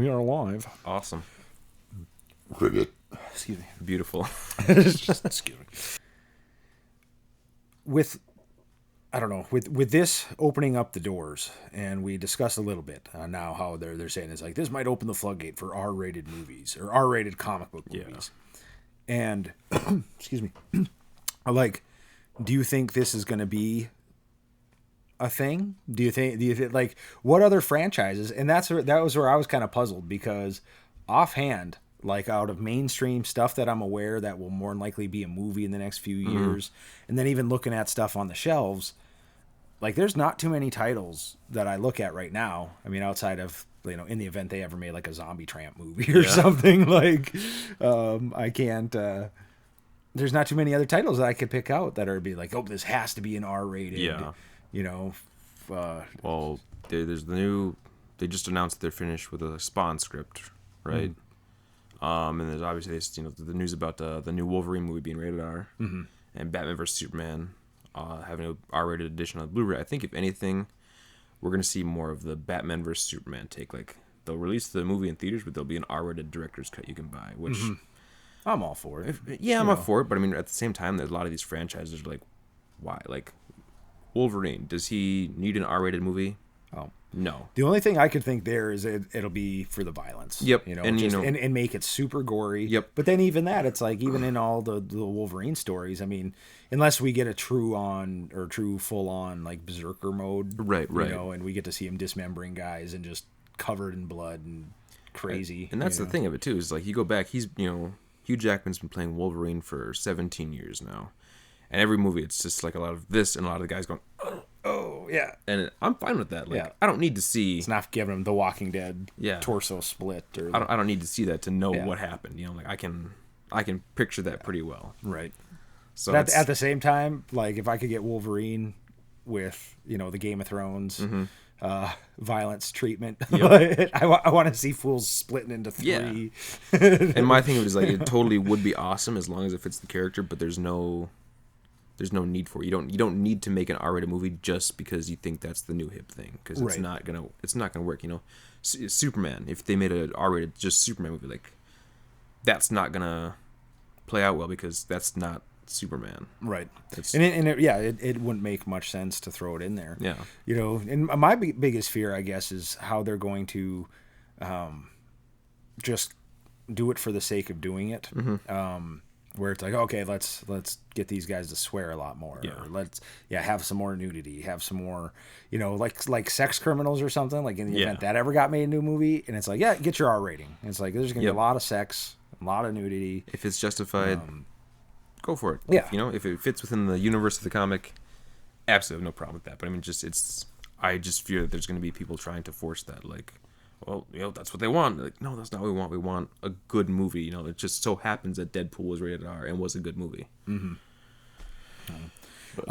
we are live. Awesome. Excuse me. Beautiful. Excuse me. With this opening up the doors, and we discussed a little bit now how they're saying it's like this might open the floodgate for R-rated movies or R-rated comic book movies. Yeah. And excuse me. Like, do you think this is going to be a thing? Do you think like what other franchises? And that was where I was kind of puzzled, because offhand, like out of mainstream stuff that I'm aware that will more than likely be a movie in the next few years, and then even looking at stuff on the shelves, like there's not too many titles that I look at right now. I mean, outside of, you know, in the event they ever made like a Zombie Tramp movie or something, like I can't. There's not too many other titles that I could pick out that are be like, oh, this has to be an R-rated. Yeah. You know. Well, there's the new. They just announced they're finished with a Spawn script, right? And there's obviously this, you know, the news about the new Wolverine movie being rated R, and Batman vs Superman having an R-rated edition on Blu-ray. I think if anything, we're gonna see more of the Batman vs Superman take. Like they'll release the movie in theaters, but there'll be an R-rated director's cut you can buy, which I'm all for it. I'm all for it. But I mean, at the same time, there's a lot of these franchises are like, why? Like Wolverine, does he need an R-rated movie? Oh. No. The only thing I could think there is it'll be for the violence. Yep. You know, and, just, and make it super gory. Yep. But then even that, it's like, even in all the Wolverine stories, I mean, unless we get a true full on like berserker mode, right, you know, and we get to see him dismembering guys and just covered in blood and crazy. And that's the thing of it too, is like you go back, he's, you know, Hugh Jackman's been playing Wolverine for 17 years now. And every movie, it's just like a lot of this, and a lot of the guys going, oh yeah. And I'm fine with that. Like, I don't need to see. It's not giving him the Walking Dead torso split. Or I don't need to see that to know what happened. You know, like I can picture that pretty well. Right. So but at the same time, like if I could get Wolverine with, you know, the Game of Thrones violence treatment, I want to see fools splitting into three. Yeah. And my thing is like it totally would be awesome as long as it fits the character, but there's no need for it. You don't need to make an R-rated movie just because you think that's the new hip thing, because it's not gonna work. You know, Superman. If they made an R-rated just Superman movie, like that's not gonna play out well because that's not Superman. Right. It wouldn't make much sense to throw it in there. Yeah. You know, and my biggest fear, I guess, is how they're going to just do it for the sake of doing it. Where it's like, okay, let's get these guys to swear a lot more. Yeah. Or let's have some more nudity, have some more, you know, like sex criminals or something, like in the event that ever got made into a movie, and it's like, get your R rating. And it's like there's gonna be a lot of sex, a lot of nudity. If it's justified, go for it. Yeah. If, you know, if it fits within the universe of the comic, absolutely no problem with that. But I mean, I just fear that there's gonna be people trying to force that, like, well, you know, that's what they want. Like, no, that's not what we want. We want a good movie. You know, it just so happens that Deadpool was rated R and was a good movie.